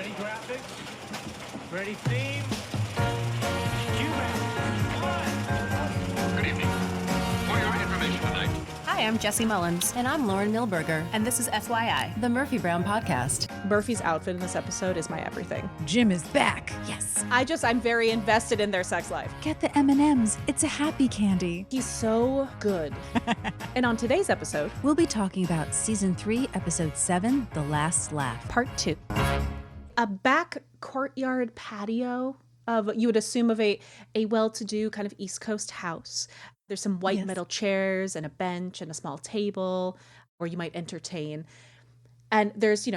Ready graphics? Ready theme? Cue it. Good evening. For your information tonight. Hi, I'm Jesse Mullins. And I'm Lauren Milberger. And this is FYI, the Murphy Brown Podcast. Murphy's outfit in this episode is my everything. Jim is back. Yes. I'm very invested in their sex life. Get the M&Ms. It's a happy candy. He's so good. And on today's episode, we'll be talking about Season 3, Episode 7, The Last Laugh. Part 2. A back courtyard patio of, you would assume, of a well-to-do kind of East Coast house. There's some white metal chairs and a bench and a small table where you might entertain. And there's,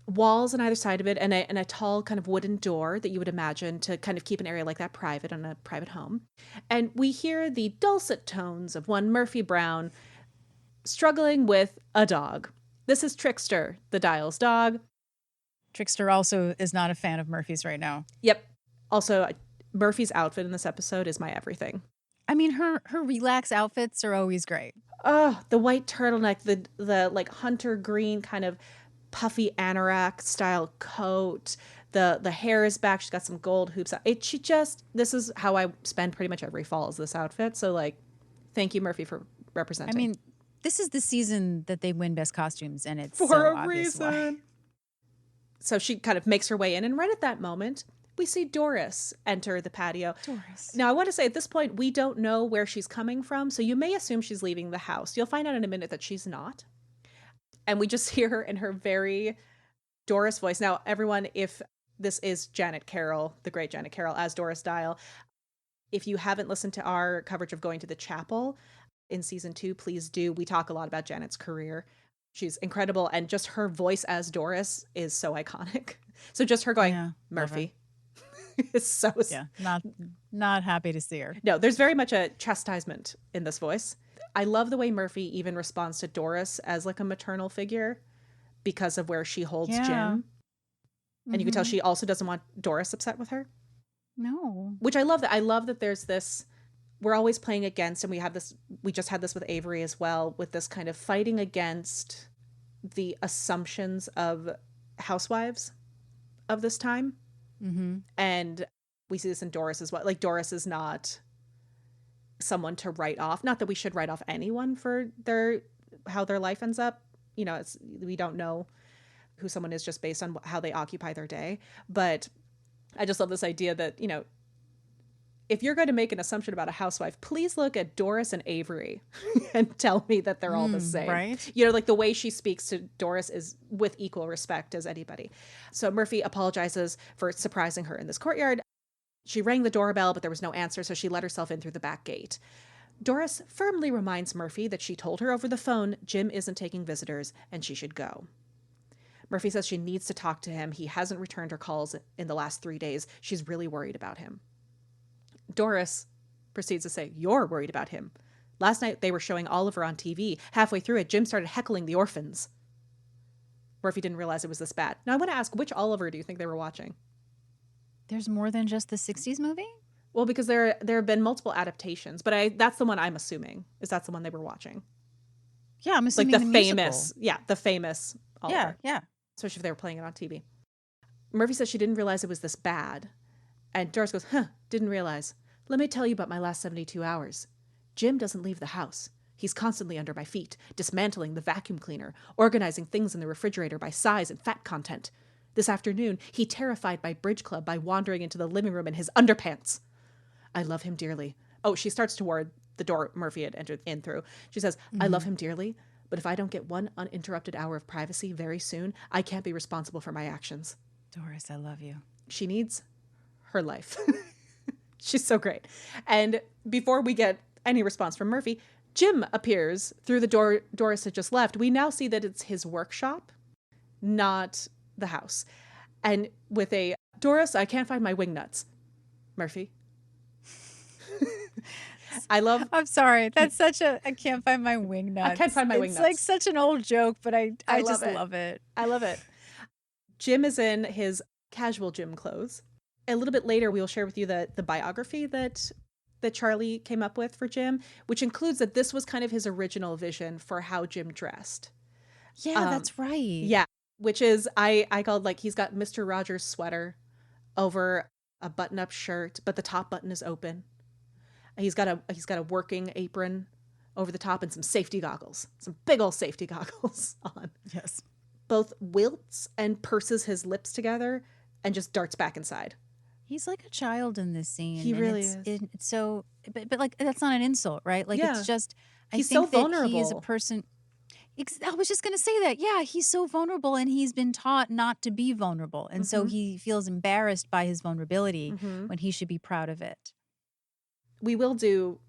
walls on either side of it and a tall kind of wooden door that you would imagine to kind of keep an area like that private on a private home. And we hear the dulcet tones of one Murphy Brown struggling with a dog. This is Trickster, the Dial's dog. Trickster also is not a fan of Murphy's right now. Yep. Also, Murphy's outfit in this episode is my everything. I mean, her relax outfits are always great. Oh, the white turtleneck, the like hunter green kind of puffy anorak style coat. The hair is back. She's got some gold hoops. This is how I spend pretty much every fall, is this outfit. So thank you, Murphy, for representing. I mean, this is the season that they win best costumes, and it's for so a obvious reason. Why. So she kind of makes her way in, and right at that moment, we see Doris enter the patio. Doris. Now, I want to say at this point, we don't know where she's coming from, so you may assume she's leaving the house. You'll find out in a minute that she's not. And we just hear her in her very Doris voice. Now, everyone, if this is Janet Carroll, the great Janet Carroll, as Doris Dial, if you haven't listened to our coverage of Going to the Chapel in season 2, please do. We talk a lot about Janet's career. She's incredible, and just her voice as Doris is so iconic. So just her going, Murphy. It's so... Yeah, not happy to see her. No, there's very much a chastisement in this voice. I love the way Murphy even responds to Doris as like a maternal figure because of where she holds Jim. And you can tell she also doesn't want Doris upset with her. No. Which I love that. I love that there's this, we're always playing against, and we just had this with Avery as well, with this kind of fighting against the assumptions of housewives of this time. Mm-hmm. And we see this in Doris as well. Like, Doris is not someone to write off. Not that we should write off anyone for how their life ends up. We don't know who someone is just based on how they occupy their day. But I just love this idea that, if you're going to make an assumption about a housewife, please look at Doris and Avery and tell me that they're all the same. Right. Like the way she speaks to Doris is with equal respect as anybody. So Murphy apologizes for surprising her in this courtyard. She rang the doorbell, but there was no answer, so she let herself in through the back gate. Doris firmly reminds Murphy that she told her over the phone Jim isn't taking visitors and she should go. Murphy says she needs to talk to him. He hasn't returned her calls in the last 3 days. She's really worried about him. Doris proceeds to say, "You're worried about him. Last night they were showing Oliver on TV. Halfway through it, Jim started heckling the orphans." Murphy didn't realize it was this bad. Now I want to ask, which Oliver do you think they were watching? There's more than just the 60s movie? Well, because there have been multiple adaptations, but that's the one I'm assuming is that's the one they were watching. Yeah, I'm assuming like the famous. The famous Oliver. Yeah. Especially if they were playing it on TV. Murphy says she didn't realize it was this bad. And Doris goes, didn't realize. Let me tell you about my last 72 hours. Jim doesn't leave the house. He's constantly under my feet, dismantling the vacuum cleaner, organizing things in the refrigerator by size and fat content. This afternoon, he terrified my bridge club by wandering into the living room in his underpants. I love him dearly. Oh, she starts toward the door Murphy had entered in through. She says, I love him dearly, but if I don't get one uninterrupted hour of privacy very soon, I can't be responsible for my actions. Doris, I love you. She needs her life. She's so great. And before we get any response from Murphy, Jim appears through the door Doris had just left. We now see that it's his workshop, not the house. And with a, Doris, I can't find my wing nuts. Murphy. I'm sorry. That's such a, I can't find my wing nuts. I can't find my wing nuts. It's like such an old joke, but I just love it. I love it. Jim is in his casual gym clothes. A little bit later, we will share with you the biography that Charlie came up with for Jim, which includes that this was kind of his original vision for how Jim dressed. Yeah, that's right. Yeah. which is I called like he's got Mr. Rogers sweater over a button-up shirt, but the top button is open. He's got a working apron over the top and some safety goggles, some big old safety goggles on. Yes. Both wilts and purses his lips together and just darts back inside. He's like a child in this scene. He and really it's, is. It's so, but like that's not an insult, right? Like Yeah. it's just, I He's think so that he is a vulnerable. person. I was just going to say that. Yeah, he's so vulnerable and he's been taught not to be vulnerable. And so Mhm. he feels embarrassed by his vulnerability Mhm. when he should be proud of it. We will do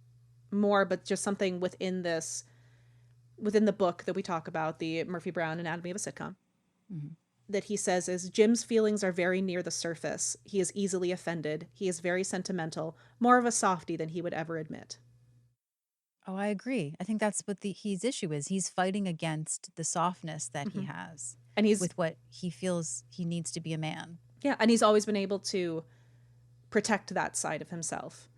more, but just something within the book that we talk about, the Murphy Brown Anatomy of a Sitcom, Mhm. that he says is Jim's feelings are very near the surface. He is easily offended. He is very sentimental, more of a softie than he would ever admit. Oh, I agree. I think that's what his issue is. He's fighting against the softness that he Mhm. has And he's with what he feels he needs to be a man. yeah, and he's always been able to protect that side of himself.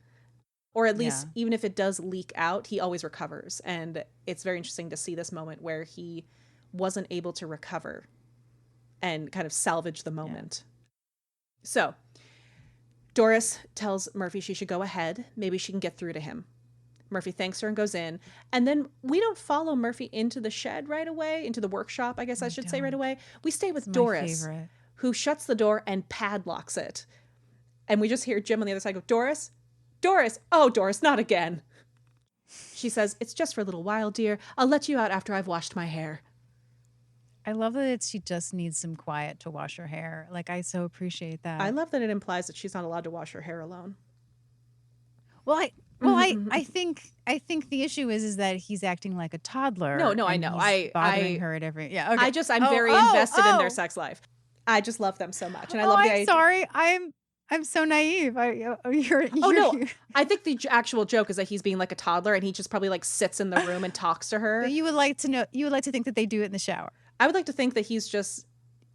Or at least Yeah. even if it does leak out, he always recovers. And it's very interesting to see this moment where he wasn't able to recover and kind of salvage the moment. So Doris tells Murphy she should go ahead. Maybe she can get through to him. Murphy thanks her and goes in. And then we don't follow Murphy into the shed right away, into the workshop, I guess I should say right don't. away. We stay with It's my Doris, favorite. who shuts the door and padlocks it. And we just hear Jim on the other side go, Doris? Doris! Oh, Doris, not again. She says, it's just for a little while, dear. I'll let you out after I've washed my hair. I love that she just needs some quiet to wash her hair. Like, I so appreciate that. I love that it implies that she's not allowed to wash her hair alone. Well, I think the issue is that he's acting like a toddler. No, I and know. He's bothering her at every. Yeah. Okay. I'm very invested in their sex life. I just love them so much. And I love the I'm idea. sorry. I'm so naive. You're Oh, no. I think the actual joke is that he's being like a toddler and he just probably like sits in the room and talks to her. But you would like to know. You would like to think that they do it in the shower. I would like to think that he's just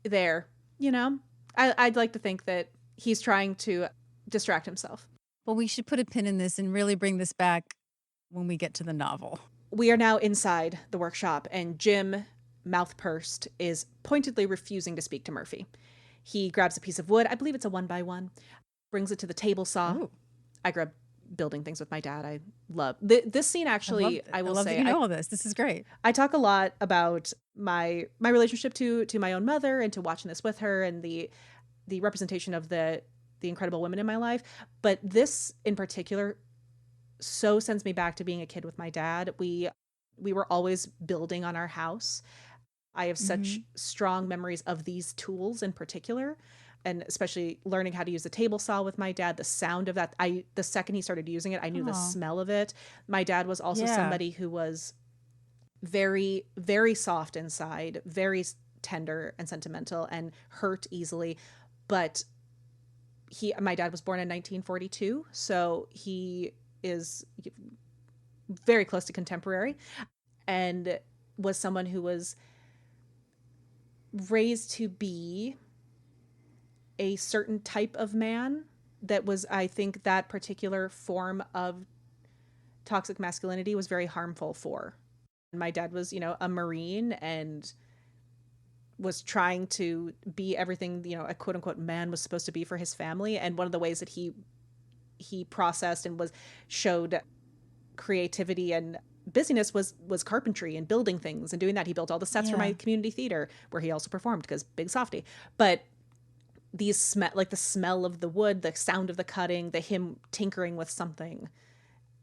there, you know? I'd like to think that he's trying to distract himself. Well, we should put a pin in this and really bring this back when we get to the novel. We are now inside the workshop, and Jim, mouth pursed, is pointedly refusing to speak to Murphy. He grabs a piece of wood. I believe it's a 1x1. Brings it to the table saw. Ooh. I grew up building things with my dad. I love this scene. Actually, I will love say that you know all this. This is great. I talk a lot about my relationship to my own mother and to watching this with her and the representation of the incredible women in my life. But this in particular so sends me back to being a kid with my dad. We were always building on our house. I have such strong memories of these tools in particular, and especially learning how to use the table saw with my dad. The sound of that, the second he started using it, I knew the smell of it. My dad was also somebody who was very, very soft inside, very tender and sentimental and hurt easily. But my dad was born in 1942, so he is very close to contemporary and was someone who was raised to be a certain type of man that was, I think, that particular form of toxic masculinity was very harmful for. My dad was, a Marine and was trying to be everything, a quote unquote man was supposed to be for his family. And one of the ways that he processed and showed creativity and busyness was carpentry and building things and doing that. He built all the sets for my community theater where he also performed because big softy. But these the smell of the wood, the sound of the cutting, the him tinkering with something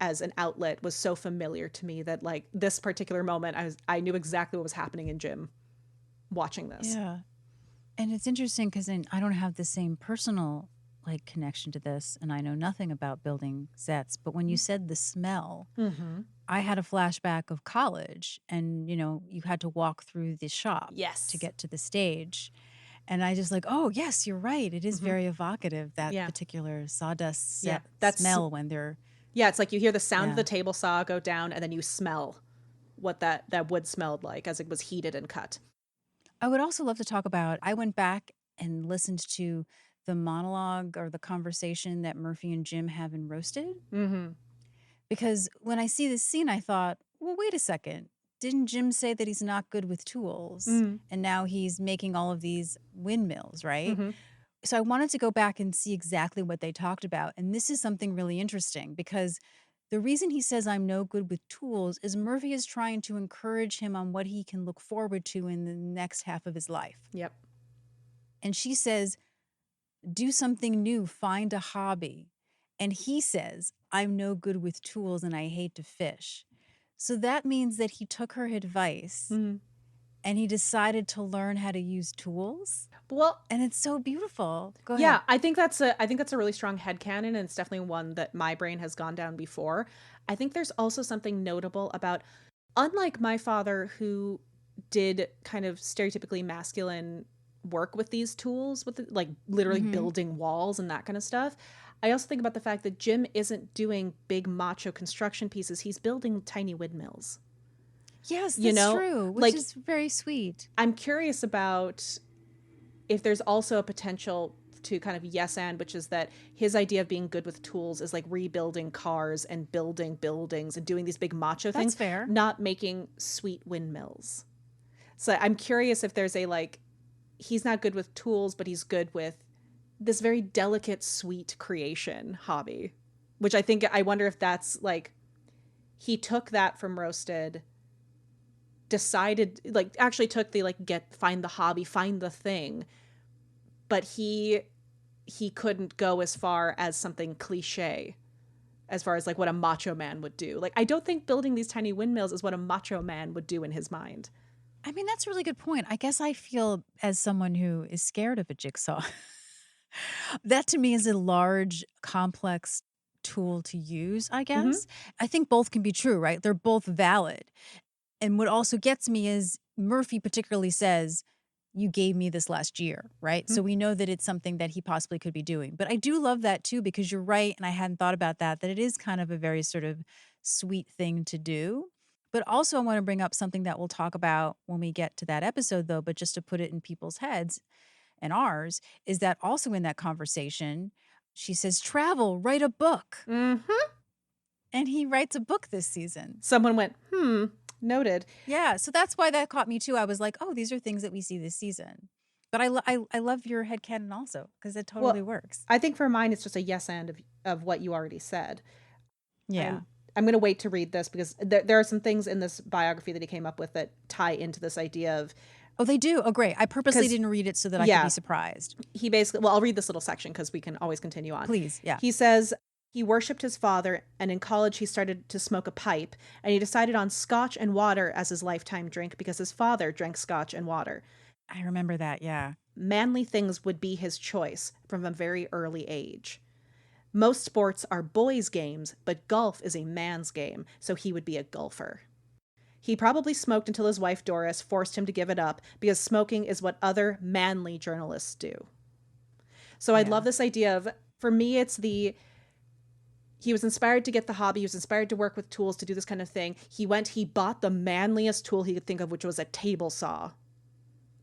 as an outlet was so familiar to me that like this particular moment, I knew exactly what was happening in Jim watching this. Yeah. And it's interesting because I don't have the same personal connection to this, and I know nothing about building sets. But when you said the smell, I had a flashback of college, and you had to walk through the shop to get to the stage. And I just oh, yes, you're right. It is very evocative, that particular sawdust set smell when they're... Yeah, it's like you hear the sound of the table saw go down, and then you smell what that wood smelled like as it was heated and cut. I would also love to talk about, I went back and listened to the monologue or the conversation that Murphy and Jim have in Roasted. Mm-hmm. Because when I see this scene, I thought, well, wait a second. didn't Jim say that he's not good with tools? Mm. And now he's making all of these windmills, right? Mhm. So I wanted to go back and see exactly what they talked about. And this is something really interesting because the reason he says I'm no good with tools is Murphy is trying to encourage him on what he can look forward to in the next half of his life. Yep. And she says, do something new, find a hobby. And he says, I'm no good with tools and I hate to fish. So that means that he took her advice Mhm. and he decided to learn how to use tools. Well, And it's so beautiful. Go ahead. yeah, I think that's a really strong headcanon, and it's definitely one that my brain has gone down before. I think there's also something notable about, unlike my father, who did kind of stereotypically masculine work with these tools, with like literally building walls and that kind of stuff. I also think about the fact that Jim isn't doing big macho construction pieces. He's building tiny windmills. Yes, that's You know, true, which like- is very sweet. I'm curious about if there's also a potential to kind of yes and, which is that his idea of being good with tools is like rebuilding cars and building buildings and doing these big macho That's things, fair. not making sweet windmills. So I'm curious if there's a like, he's not good with tools, but he's good with this very delicate, sweet creation hobby, which I wonder if that's like, he took that from Roasted, decided, like actually took the like, find the hobby, find the thing, but he couldn't go as far as something cliche, as far as like what a macho man would do. Like, I don't think building these tiny windmills is what a macho man would do in his mind. I mean, that's a really good point. I guess I feel, as someone who is scared of a jigsaw, that to me is a large, complex tool to use, I guess. I think both can be true, right? They're both valid. And what also gets me is Murphy particularly says, you gave me this last year, right? So we know that it's something that he possibly could be doing. But I do love that too, because you're right, and I hadn't thought about that it is kind of a very sort of sweet thing to do. But also I want to bring up something that we'll talk about when we get to that episode, though, but just to put it in people's heads and ours, is that also in that conversation, she says, travel, write a book. Mm-hmm. And he writes a book this season. Someone went, noted. Yeah, so that's why that caught me too. I was like, oh, these are things that we see this season. But I love your headcanon also, because it totally works. I think for mine, it's just a yes and of what you already said. Yeah. I'm going to wait to read this because there are some things in this biography that he came up with that tie into this idea of, Oh, they do? Oh, great. I purposely 'Cause- didn't read it so that I yeah. could be surprised. he basically, well, I'll read this little section because we can always continue on. Please, yeah. He says he worshipped his father, and in college he started to smoke a pipe, and he decided on scotch and water as his lifetime drink because his father drank scotch and water. I remember that, yeah. Manly things would be his choice from a very early age. Most sports are boys' games, but golf is a man's game, so he would be a golfer. He probably smoked until his wife Doris forced him to give it up because smoking is what other manly journalists do. So I love this idea of, for me, it's he was inspired to get the hobby. He was inspired to work with tools to do this kind of thing. He bought the manliest tool he could think of, which was a table saw.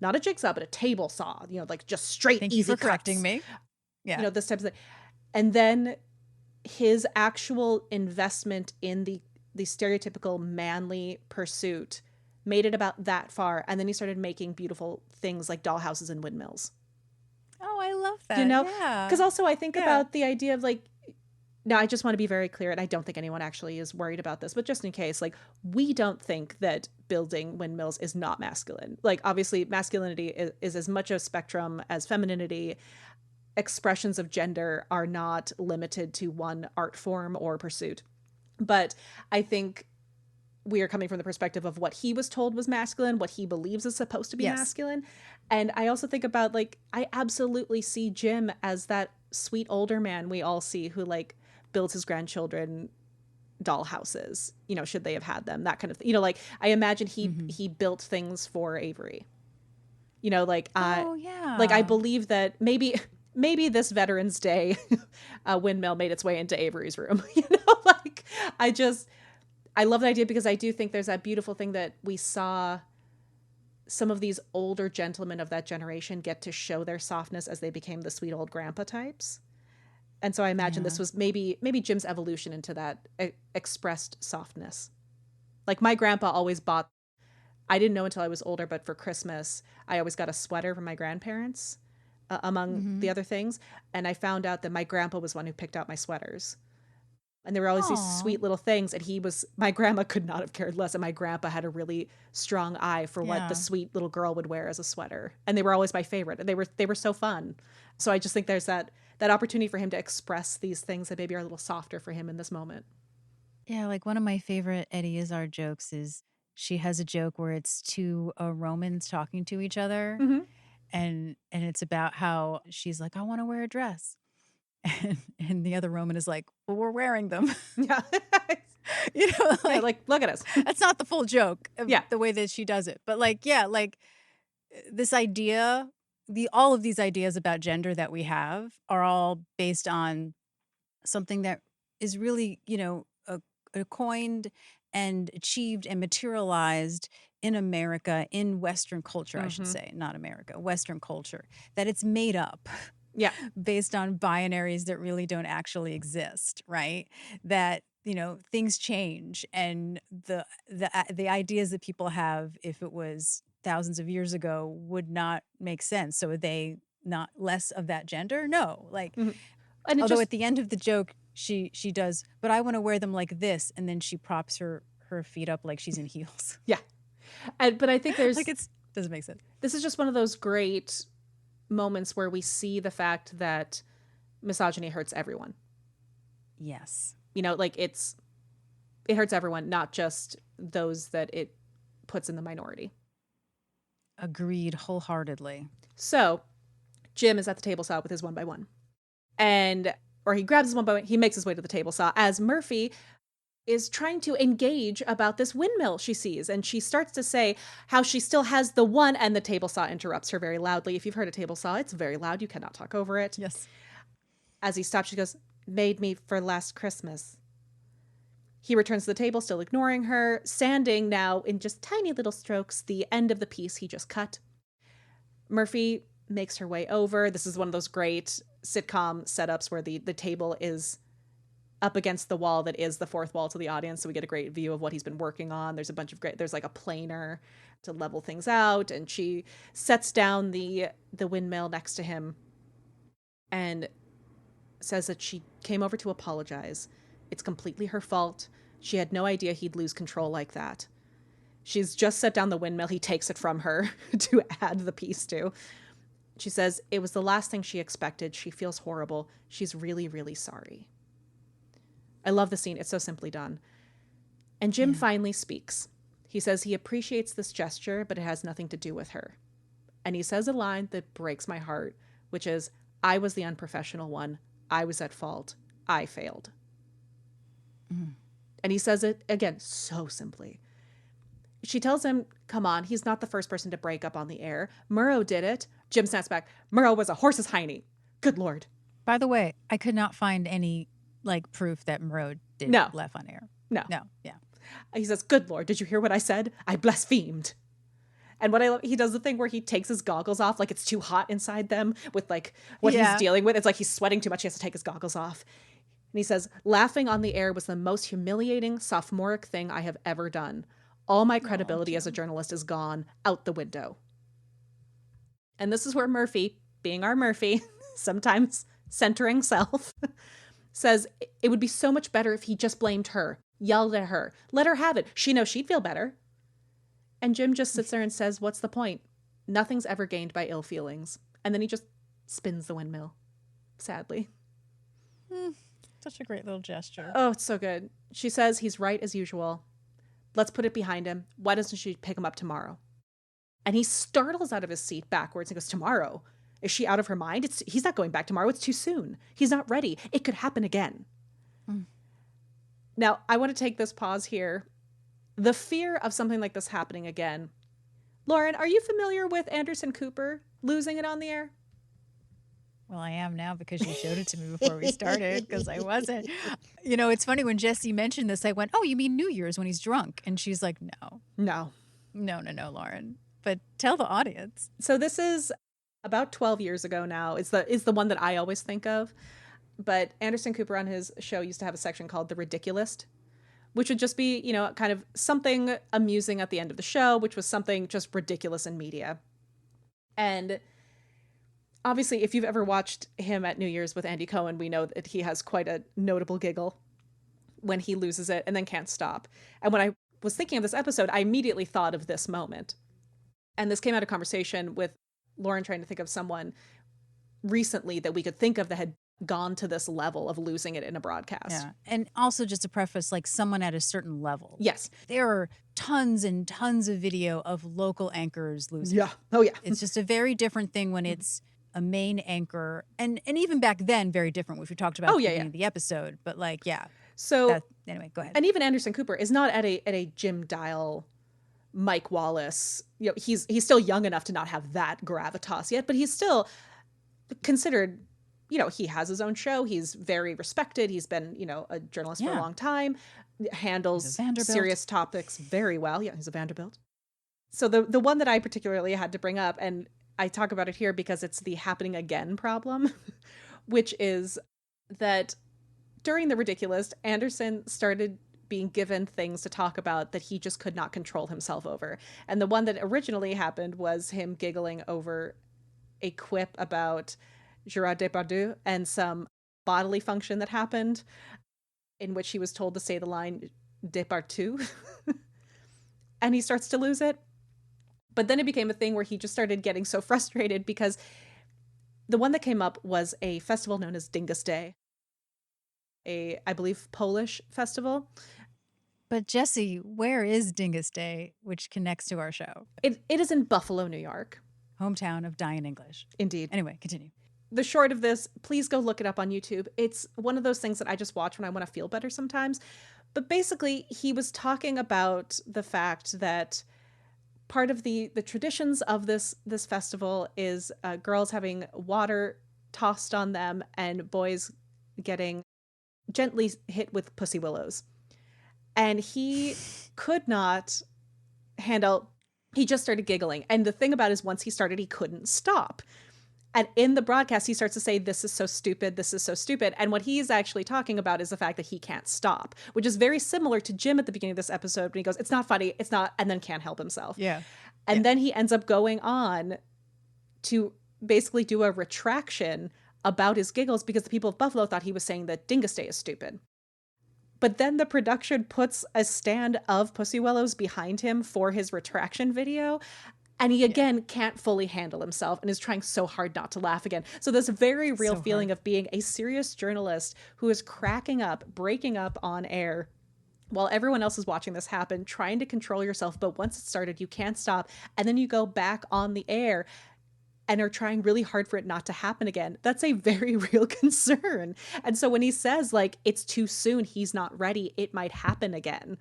Not a jigsaw, but a table saw, like just straight, Thank easy you for cuts. correcting me. Yeah. This type of thing. And then his actual investment in the stereotypical manly pursuit made it about that far. And then he started making beautiful things like dollhouses and windmills. Oh, I love that. Because Yeah. also I think about the idea of like, now I just want to be very clear, and I don't think anyone actually is worried about this, but just in case, like, we don't think that building windmills is not masculine. Like, obviously masculinity is as much a spectrum as femininity. Expressions of gender are not limited to one art form or pursuit. But I think we are coming from the perspective of what he was told was masculine, what he believes is supposed to be Yes. masculine. And I also think about, like, I absolutely see Jim as that sweet older man we all see who, like, builds his grandchildren dollhouses, should they have had them, that kind of thing. Like, I imagine he built things for Avery. Oh, yeah. Like, I believe that maybe this Veterans Day windmill made its way into Avery's room. Like, I love the idea because I do think there's that beautiful thing that we saw some of these older gentlemen of that generation get to show their softness as they became the sweet old grandpa types. And so I imagine this was maybe Jim's evolution into that expressed softness. Like, my grandpa always bought I didn't know until I was older, but for Christmas, I always got a sweater from my grandparents, among the other things. And I found out that my grandpa was one who picked out my sweaters. And there were always these Aw. sweet little things. And my grandma could not have cared less. And my grandpa had a really strong eye for what Yeah. the sweet little girl would wear as a sweater. And they were always my favorite. And they were so fun. So I just think there's that opportunity for him to express these things that maybe are a little softer for him in this moment. Yeah, like one of my favorite Eddie Izzard jokes is she has a joke where it's two Romans talking to each other, and it's about how she's like, I want to wear a dress, and the other Roman is like, well, we're wearing them. Yeah. You know, Yeah, like like, look at us. that's not the full joke of Yeah. the way that she does it, but like, yeah, like this idea, all of these ideas about gender that we have are all based on something that is really, coined and achieved and materialized in America, in Western culture, I should say, not America, Western culture, that it's made up Yeah. based on binaries that really don't actually exist, right? That, things change, and the ideas that people have, if it was thousands of years ago, would not make sense. So are they not less of that gender? No. Like, And it although just, at the end of the joke, she does, but I want to wear them like this, and then she props her feet up like she's in heels. yeah. But I think there's, Like doesn't make sense. this is just one of those great moments where we see the fact that misogyny hurts everyone. Yes. Like it hurts everyone, not just those that it puts in the minority. Agreed wholeheartedly. So Jim is at the table saw with his 1x1. Or he grabs his 1x1, he makes his way to the table saw as Murphy is trying to engage about this windmill she sees. And she starts to say how she still has the one, and the table saw interrupts her very loudly. If you've heard a table saw, it's very loud. You cannot talk over it. Yes. As he stops, she goes, made me for last Christmas. He returns to the table, still ignoring her, sanding now in just tiny little strokes the end of the piece he just cut. Murphy makes her way over. This is one of those great sitcom setups where the table is up against the wall that is the fourth wall to the audience, so we get a great view of what he's been working on. There's there's like a planer to level things out, and she sets down the windmill next to him and says that she came over to apologize. It's completely her fault. She had no idea he'd lose control like that. She's just set down the windmill. He takes it from her to add the piece to. She says it was the last thing she expected. She feels horrible. She's really, really sorry. I love the scene. It's so simply done. And Jim finally speaks. He says he appreciates this gesture, but it has nothing to do with her. And he says a line that breaks my heart, which is, I was the unprofessional one. I was at fault. I failed. And he says it, again, so simply. She tells him, come on, he's not the first person to break up on the air. Murrow did it. Jim snaps back. Murrow was a horse's hiney. Good Lord. By the way, I could not find any proof that Murrow did No. laugh on air. No. Yeah. He says, good Lord, did you hear what I said? I blasphemed. And what I love, he does the thing where he takes his goggles off, like it's too hot inside them with what he's dealing with. It's like he's sweating too much. He has to take his goggles off. And he says, laughing on the air was the most humiliating, sophomoric thing I have ever done. All my credibility as a journalist is gone out the window. And this is where Murphy, being our Murphy, sometimes centering self, says it would be so much better if he just blamed her, yelled at her, let her have it. She knows she'd feel better. And Jim just sits there and says, what's the point? Nothing's ever gained by ill feelings. And then he just spins the windmill, sadly. Such a great little gesture. Oh, it's so good. She says he's right as usual. Let's put it behind him. Why doesn't she pick him up tomorrow? And he startles out of his seat backwards and goes, tomorrow? Is she out of her mind? He's not going back tomorrow. It's too soon. He's not ready. It could happen again. Now, I want to take this pause here. The fear of something like this happening again. Lauren, are you familiar with Anderson Cooper losing it on the air? Well, I am now because you showed it to me before we started, because I wasn't. It's funny, when Jesse mentioned this, I went, oh, you mean New Year's when he's drunk? And she's like, no, Lauren. But tell the audience. So this is about 12 years ago now. Is the one that I always think of. But Anderson Cooper on his show used to have a section called The Ridiculist, which would just be, kind of something amusing at the end of the show, which was something just ridiculous in media. And obviously, if you've ever watched him at New Year's with Andy Cohen, we know that he has quite a notable giggle when he loses it and then can't stop. And when I was thinking of this episode, I immediately thought of this moment. And this came out of conversation with Lauren trying to think of someone recently that we could think of that had gone to this level of losing it in a broadcast. Yeah. And also just to preface, like someone at a certain level. Yes. There are tons and tons of video of local anchors losing. Yeah. Oh, yeah. It's just a very different thing when it's a main anchor. And even back then, very different, which we talked about at the beginning of the episode. But like, yeah. So anyway, go ahead. And even Anderson Cooper is not at a Jim Dial, Mike Wallace. He's still young enough to not have that gravitas yet, but he's still considered, he has his own show. He's very respected. He's been, a journalist for a long time, handles serious topics very well. Yeah, he's a Vanderbilt. So the one that I particularly had to bring up, and I talk about it here because it's the happening again problem, which is that during the Ridiculous, Anderson started being given things to talk about that he just could not control himself over. And the one that originally happened was him giggling over a quip about Gerard Depardieu and some bodily function that happened in which he was told to say the line Depardieu. And he starts to lose it. But then it became a thing where he just started getting so frustrated because the one that came up was a festival known as Dingus Day. I believe, Polish festival. But Jesse, where is Dingus Day, which connects to our show? It is in Buffalo, New York. Hometown of Diane English. Indeed. Anyway, continue. The short of this, please go look it up on YouTube. It's one of those things that I just watch when I want to feel better sometimes. But basically, he was talking about the fact that part of the traditions of this festival is girls having water tossed on them and boys getting gently hit with pussy willows. And he could not handle, he just started giggling. And the thing about it is once he started, he couldn't stop. And in the broadcast, he starts to say, this is so stupid. This is so stupid. And what he's actually talking about is the fact that he can't stop, which is very similar to Jim at the beginning of this episode when he goes, it's not funny. It's not, and then can't help himself. Yeah. And then he ends up going on to basically do a retraction about his giggles because the people of Buffalo thought he was saying that Dingus Day is stupid. But then the production puts a stand of pussy willows behind him for his retraction video. And he, again, can't fully handle himself and is trying so hard not to laugh again. So this very real feeling of being a serious journalist who is cracking up, breaking up on air while everyone else is watching this happen, trying to control yourself. But once it started, you can't stop. And then you go back on the air and are trying really hard for it not to happen again. That's a very real concern. And so when he says, like, it's too soon, he's not ready, it might happen again.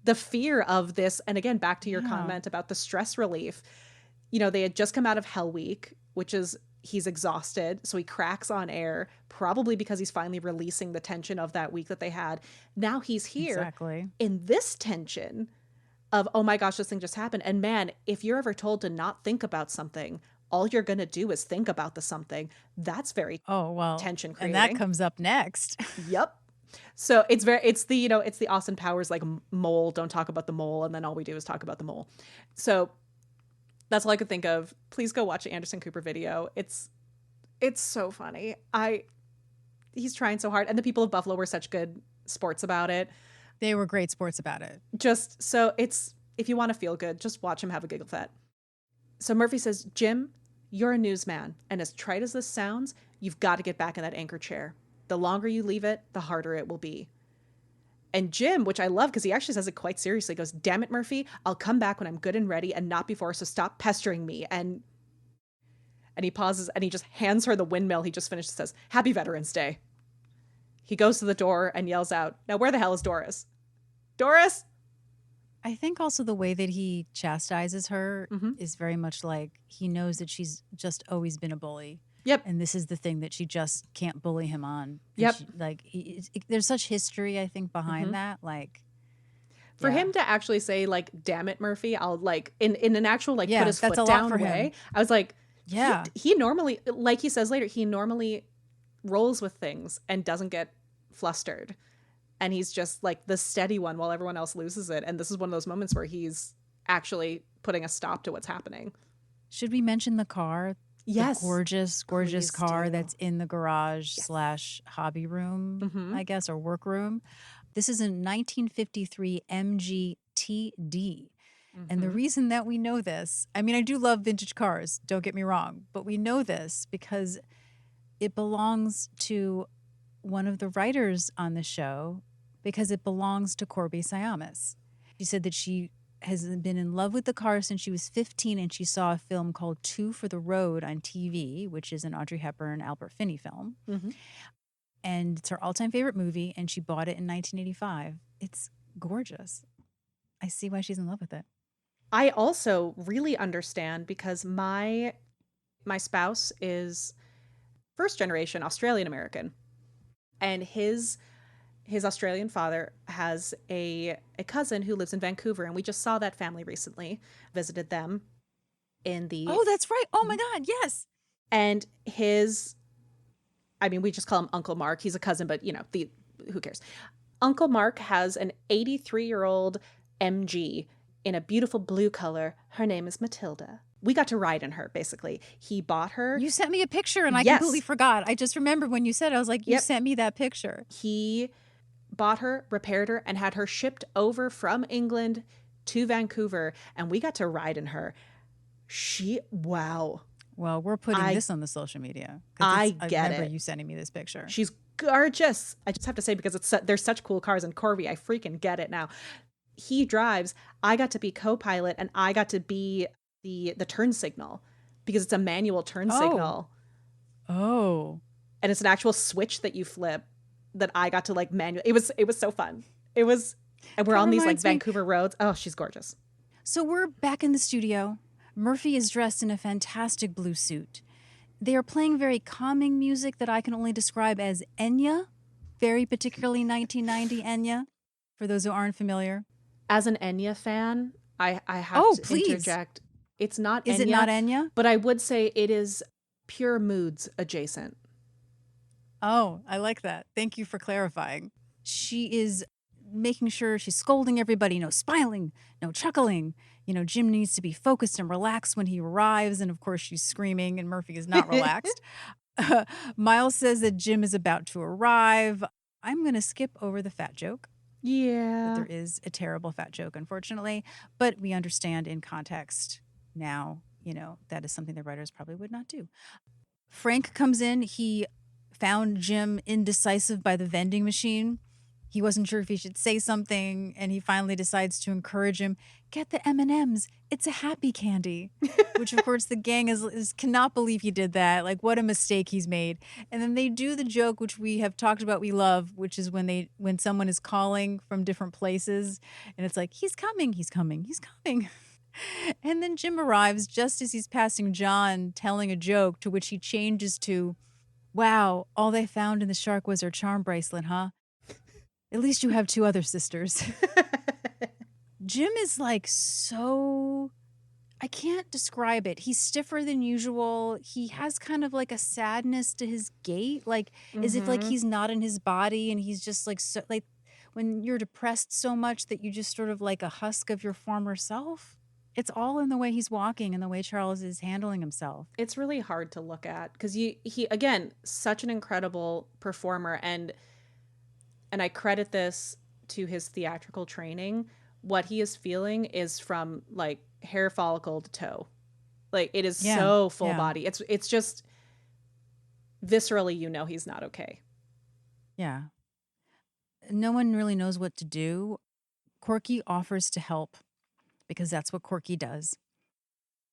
The fear of this, and again, back to your comment about the stress relief, they had just come out of Hell Week, which is he's exhausted. So he cracks on air, probably because he's finally releasing the tension of that week that they had. Now he's here in this tension of, oh my gosh, this thing just happened. And man, if you're ever told to not think about something, all you're going to do is think about the something. That's very tension creating. And that comes up next. Yep. So it's the Austin Powers, like, mole, don't talk about the mole. And then all we do is talk about the mole. So that's all I could think of. Please go watch the Anderson Cooper video. It's so funny. He's trying so hard. And the people of Buffalo were such good sports about it. They were great sports about it. Just so if you want to feel good, just watch him have a giggle fit. So Murphy says, Jim, you're a newsman. And as trite as this sounds, you've got to get back in that anchor chair. The longer you leave it, the harder it will be. And Jim, which I love because he actually says it quite seriously, goes, damn it, Murphy, I'll come back when I'm good and ready and not before, so stop pestering me. And he pauses and he just hands her the windmill he just finished and says, Happy Veterans Day. He goes to the door and yells out, now where the hell is Doris? Doris? I think also the way that he chastises her is very much like he knows that she's just always been a bully. Yep. And this is the thing that she just can't bully him on. Yep. There's such history, I think, behind that. Like, for him to actually say, like, damn it, Murphy, I'll, like, in an actual, like, put his foot down way. I was like, yeah. He normally, like he says later, he normally rolls with things and doesn't get flustered. and he's just like the steady one while everyone else loses it. And this is one of those moments where he's actually putting a stop to what's happening. Should we mention the car? Yes. The gorgeous Please car do. that's in the garage / hobby room, I guess, or work room. This is a 1953 MG TD. And the reason that we know this, I mean, I do love vintage cars, don't get me wrong, but we know this because it belongs to one of the writers on the show, because it belongs to Corby Siamis. She said that she has been in love with the car since she was 15, and she saw a film called Two for the Road on TV, which is an Audrey Hepburn, Albert Finney film. And it's her all-time favorite movie, and she bought it in 1985. It's gorgeous. I see why she's in love with it. I also really understand because my spouse is first generation Australian American, and his Australian father has a cousin who lives in Vancouver, and we just saw that family recently, visited them in the Oh, that's right. Oh my God, yes. and we just call him Uncle Mark. He's a cousin, but who cares? Uncle Mark has an 83-year-old MG in a beautiful blue color. Her name is Matilda. We got to ride in her, basically. He bought her. You sent me a picture and I Yes. completely forgot. I just remembered when you said it, I was like, you Yep. sent me that picture. He bought her, repaired her, and had her shipped over from England to Vancouver, and we got to ride in her. Wow. Well, we're putting this on the social media. I I get remember it. you sending me this picture. She's gorgeous. I just have to say, because there's such cool cars, and Corby, I freaking get it now. He drives. I got to be co-pilot, and I got to be the turn signal, because it's a manual turn signal. Oh. And it's an actual switch that you flip that I got to manually. It was so fun. And we're That on these reminds me- Vancouver roads. Oh, she's gorgeous. So we're back in the studio. Murphy is dressed in a fantastic blue suit. They are playing very calming music that I can only describe as Enya, very particularly 1990 Enya, for those who aren't familiar. As an Enya fan, I have to please. interject. It's not Is Enya, it not Enya? but I would say it is pure moods adjacent. Oh, I like that. Thank you for clarifying. She is making sure she's scolding everybody, no smiling, no chuckling. Jim needs to be focused and relaxed when he arrives. And of course, she's screaming and Murphy is not relaxed. Miles says that Jim is about to arrive. I'm going to skip over the fat joke. Yeah. There is a terrible fat joke, unfortunately, but we understand in context now, that is something the writers probably would not do. Frank comes in. He found Jim indecisive by the vending machine. He wasn't sure if he should say something, and he finally decides to encourage him. Get the M&Ms. It's a happy candy. Which, of course, the gang cannot believe he did that. Like, what a mistake he's made. And then they do the joke, which we have talked about, we love, which is when someone is calling from different places, and it's like, he's coming, he's coming, he's coming. And then Jim arrives just as he's passing John, telling a joke, to which he changes to, wow, all they found in the shark was her charm bracelet, huh? At least you have two other sisters. Jim is so, I can't describe it. He's stiffer than usual. He has kind of a sadness to his gait, as if he's not in his body, and he's just so, when you're depressed so much that you just sort of a husk of your former self. It's all in the way he's walking and the way Charles is handling himself. It's really hard to look at because he again, such an incredible performer, and I credit this to his theatrical training. What he is feeling is from hair follicle to toe. It is so full body. It's just viscerally, he's not okay. Yeah. No one really knows what to do. Corky offers to help because that's what Corky does.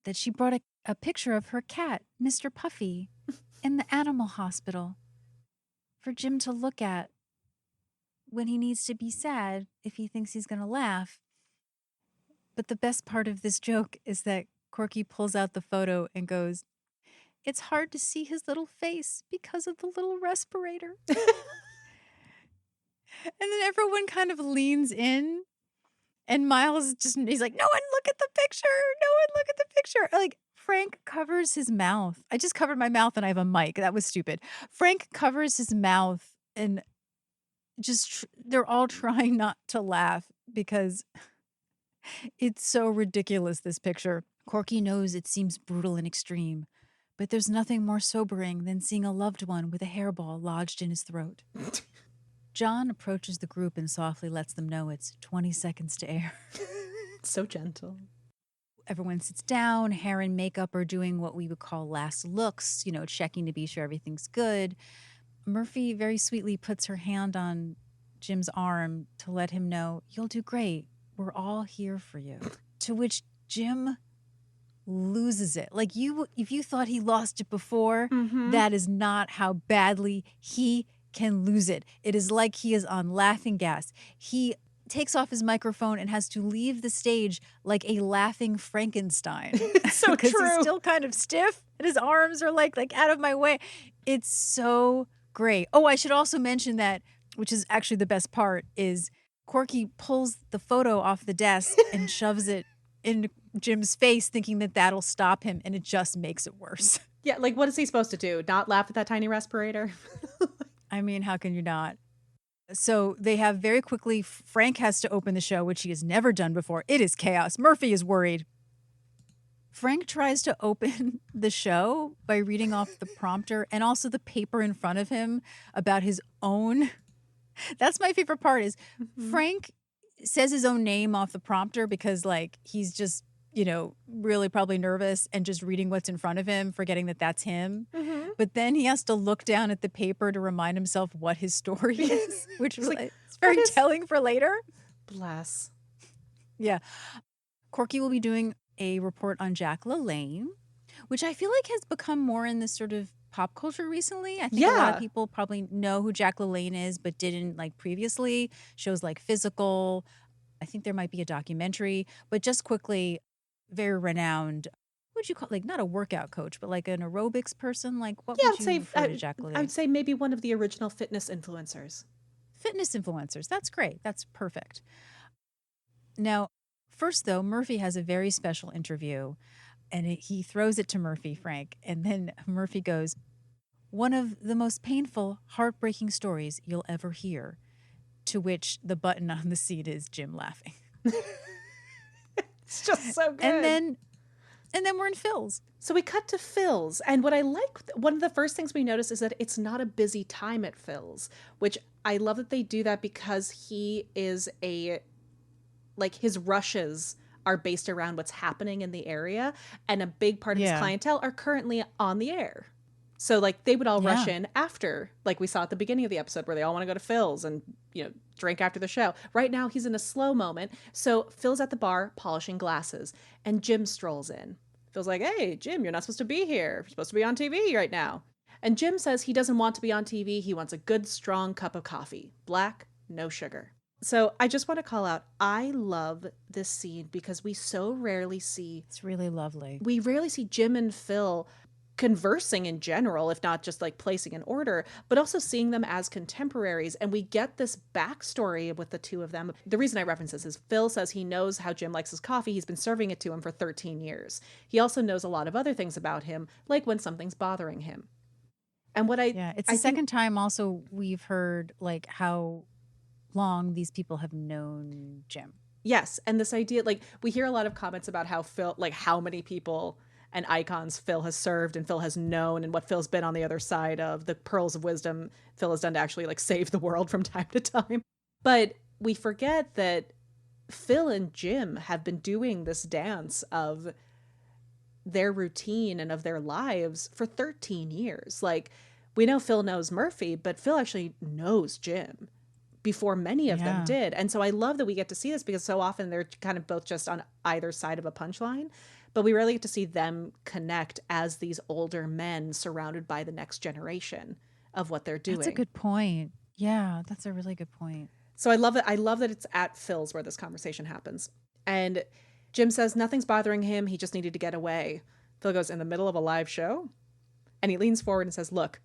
That she brought a picture of her cat, Mr. Puffy, in the animal hospital for Jim to look at when he needs to be sad if he thinks he's going to laugh. But the best part of this joke is that Corky pulls out the photo and goes, it's hard to see his little face because of the little respirator. And then everyone kind of leans in, and Miles he's like, no one look at the picture. No one look at the picture. Frank covers his mouth. I just covered my mouth and I have a mic. That was stupid. Frank covers his mouth, and they're all trying not to laugh because it's so ridiculous, this picture. Corky knows it seems brutal and extreme, but there's nothing more sobering than seeing a loved one with a hairball lodged in his throat. John approaches the group and softly lets them know it's 20 seconds to air. So gentle. Everyone sits down. Hair and makeup are doing what we would call last looks, checking to be sure everything's good. Murphy very sweetly puts her hand on Jim's arm to let him know, "You'll do great. We're all here for you." To which Jim loses it. Like, if you thought he lost it before, that is not how badly he can lose it. It is like he is on laughing gas. He takes off his microphone and has to leave the stage like a laughing Frankenstein. So because true. he's still kind of stiff and his arms are like out of my way. It's so great. Oh, I should also mention that, which is actually the best part, is Corky pulls the photo off the desk and shoves it in Jim's face, thinking that that'll stop him, and it just makes it worse. Yeah, like, what is he supposed to do? Not laugh at that tiny respirator? I mean, how can you not? So they have very quickly, Frank has to open the show, which he has never done before. It is chaos. Murphy is worried. Frank tries to open the show by reading off the prompter and also the paper in front of him about his own. That's my favorite part is Frank says his own name off the prompter because, like, he's just, really probably nervous and just reading what's in front of him, forgetting that that's him. But then he has to look down at the paper to remind himself what his story is, which is like, it's very telling for later. Bless. Yeah. Corky will be doing a report on Jack LaLanne, which I feel like has become more in this sort of pop culture recently. I think a lot of people probably know who Jack LaLanne is, but didn't like previously. Shows like Physical. I think there might be a documentary, but just quickly, very renowned. What would you call, like, not a workout coach, but like an aerobics person? Like, what would you refer to Jack LaLanne? I would say maybe one of the original fitness influencers. Fitness influencers. That's great. That's perfect. Now, first though, Murphy has a very special interview, and he throws it to Murphy, Frank, and then Murphy goes, "One of the most painful, heartbreaking stories you'll ever hear." To which the button on the seat is Jim laughing. It's just so good. And then we're in Phil's. So we cut to Phil's, and what I like, one of the first things we notice is that it's not a busy time at Phil's, which I love that they do that because he is his rushes are based around what's happening in the area, and a big part of his clientele are currently on the air. So, like, they would all rush in after, like we saw at the beginning of the episode where they all want to go to Phil's and, drink after the show. Right now, he's in a slow moment. So Phil's at the bar polishing glasses, and Jim strolls in. Phil's like, "Hey, Jim, you're not supposed to be here. You're supposed to be on TV right now." And Jim says he doesn't want to be on TV. He wants a good, strong cup of coffee. Black, no sugar. So I just want to call out, I love this scene because we so rarely see... It's really lovely. We rarely see Jim and Phil conversing in general, if not just like placing an order, but also seeing them as contemporaries. And we get this backstory with the two of them. The reason I reference this is Phil says he knows how Jim likes his coffee. He's been serving it to him for 13 years. He also knows a lot of other things about him, like when something's bothering him. And what it's the second time also we've heard like how long these people have known Jim. Yes. And this idea, like, we hear a lot of comments about how Phil, like, how many people and icons Phil has served and Phil has known, and what Phil's been on the other side of, the pearls of wisdom Phil has done to actually like save the world from time to time. But we forget that Phil and Jim have been doing this dance of their routine and of their lives for 13 years. Like, we know Phil knows Murphy, but Phil actually knows Jim before many of them did. And so I love that we get to see this because so often they're kind of both just on either side of a punchline. But we rarely get to see them connect as these older men surrounded by the next generation of what they're doing. That's a good point. Yeah, that's a really good point. So I love it. I love that it's at Phil's where this conversation happens. And Jim says nothing's bothering him. He just needed to get away. Phil goes, "In the middle of a live show?" And he leans forward and says, "Look,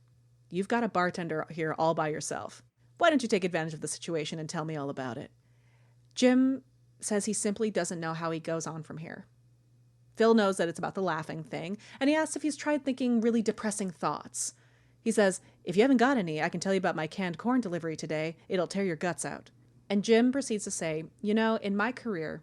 you've got a bartender here all by yourself. Why don't you take advantage of the situation and tell me all about it?" Jim says he simply doesn't know how he goes on from here. Phil knows that it's about the laughing thing, and he asks if he's tried thinking really depressing thoughts. He says, "If you haven't got any, I can tell you about my canned corn delivery today. It'll tear your guts out." And Jim proceeds to say, in my career,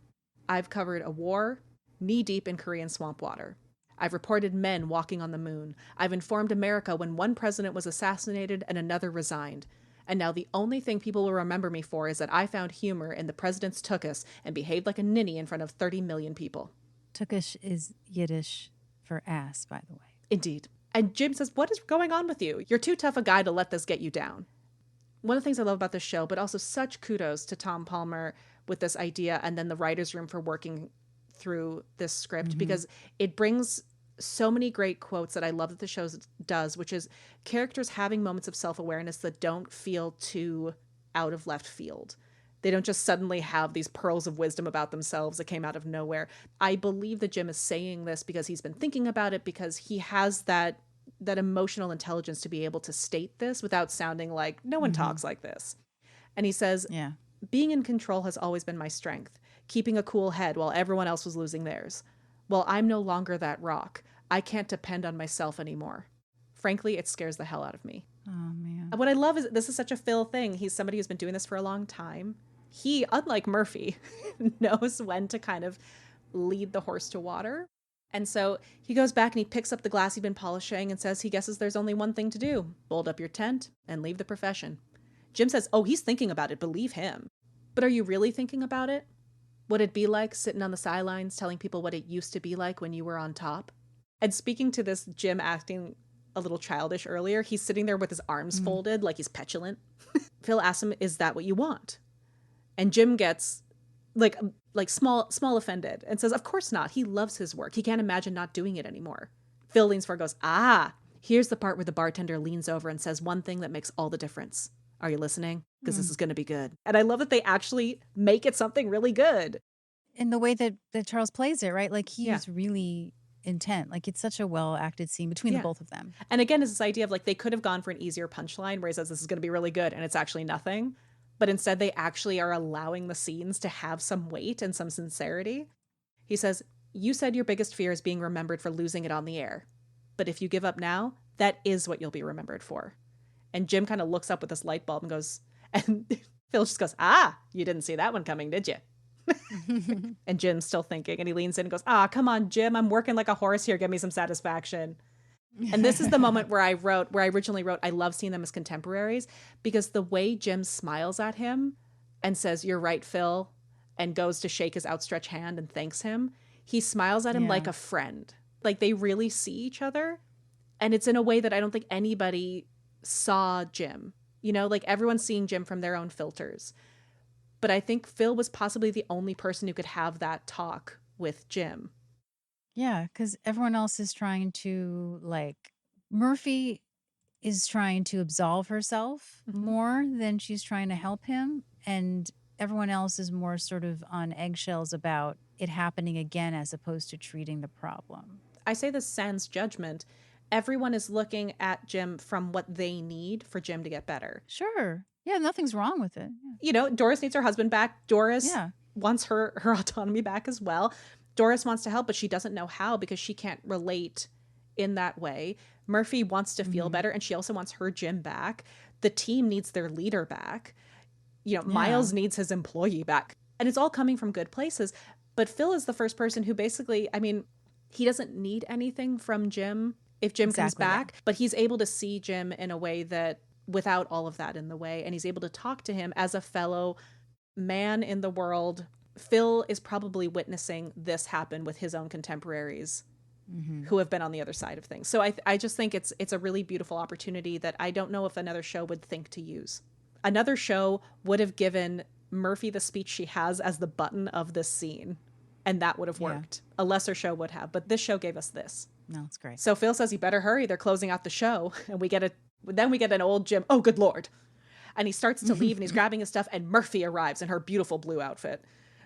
I've covered a war knee-deep in Korean swamp water. I've reported men walking on the moon. I've informed America when one president was assassinated and another resigned. And now the only thing people will remember me for is that I found humor in the president's tuchus and behaved like a ninny in front of 30 million people. Tukish is Yiddish for ass, by the way. Indeed. And Jim says, "What is going on with you? You're too tough a guy to let this get you down." One of the things I love about this show, but also such kudos to Tom Palmer with this idea and then the writer's room for working through this script, because it brings so many great quotes that I love that the show does, which is characters having moments of self-awareness that don't feel too out of left field. They don't just suddenly have these pearls of wisdom about themselves that came out of nowhere. I believe that Jim is saying this because he's been thinking about it, because he has that emotional intelligence to be able to state this without sounding like no one talks like this. And he says, Yeah. "Being in control has always been my strength, keeping a cool head while everyone else was losing theirs. Well, I'm no longer that rock. I can't depend on myself anymore. Frankly, it scares the hell out of me." Oh, man. And what I love is this is such a Phil thing. He's somebody who's been doing this for a long time. He, unlike Murphy, knows when to kind of lead the horse to water. And so he goes back and he picks up the glass he'd been polishing and says he guesses there's only one thing to do: fold up your tent and leave the profession. Jim says, "Oh, he's thinking about it. Believe him." But are you really thinking about it? Would it be like sitting on the sidelines telling people what it used to be like when you were on top? And speaking to this Jim acting a little childish earlier, he's sitting there with his arms folded like he's petulant. Phil asks him, "Is that what you want?" And Jim gets like small offended and says, "Of course not. He loves his work. He can't imagine not doing it anymore." Phil leans forward and goes, "Ah, here's the part where the bartender leans over and says one thing that makes all the difference. Are you listening? Because this is going to be good." And I love that they actually make it something really good. In the way that Charles plays it, right? Like he Yeah. was really intent. Like it's such a well acted scene between Yeah. the both of them. And again, it's this idea of like they could have gone for an easier punchline where he says this is going to be really good and it's actually nothing. But instead, they actually are allowing the scenes to have some weight and some sincerity. He says, "You said your biggest fear is being remembered for losing it on the air. But if you give up now, that is what you'll be remembered for." And Jim kind of looks up with this light bulb and goes, and Phil just goes, "Ah, you didn't see that one coming, did you?" And Jim's still thinking, and he leans in and goes, "Ah, come on, Jim, I'm working like a horse here. Give me some satisfaction." And this is the moment where I originally wrote, I love seeing them as contemporaries, because the way Jim smiles at him and says, "You're right, Phil," and goes to shake his outstretched hand and thanks him, he smiles at him Yeah. like a friend. Like they really see each other. And it's in a way that I don't think anybody saw Jim. Like everyone's seeing Jim from their own filters. But I think Phil was possibly the only person who could have that talk with Jim. Yeah, because everyone else is trying to Murphy is trying to absolve herself more than she's trying to help him. And everyone else is more sort of on eggshells about it happening again as opposed to treating the problem. I say this sans judgment. Everyone is looking at Jim from what they need for Jim to get better. Sure. Yeah, nothing's wrong with it. Yeah. Doris needs her husband back. Doris Yeah. wants her autonomy back as well. Doris wants to help, but she doesn't know how because she can't relate in that way. Murphy wants to feel better, and she also wants her Jim back. The team needs their leader back. Miles needs his employee back. And it's all coming from good places. But Phil is the first person who basically, he doesn't need anything from Jim if Jim comes Exactly, yeah. back, but he's able to see Jim in a way that without all of that in the way, and he's able to talk to him as a fellow man in the world. Phil is probably witnessing this happen with his own contemporaries who have been on the other side of things. So I just think it's a really beautiful opportunity that I don't know if another show would think to use. Another show would have given Murphy the speech she has as the button of this scene, and that would have worked. A lesser show would have, but this show gave us this. No, it's great. So Phil says he better hurry. They're closing out the show, and we get an old Jim. Oh, good Lord. And he starts to leave and he's grabbing his stuff, and Murphy arrives in her beautiful blue outfit.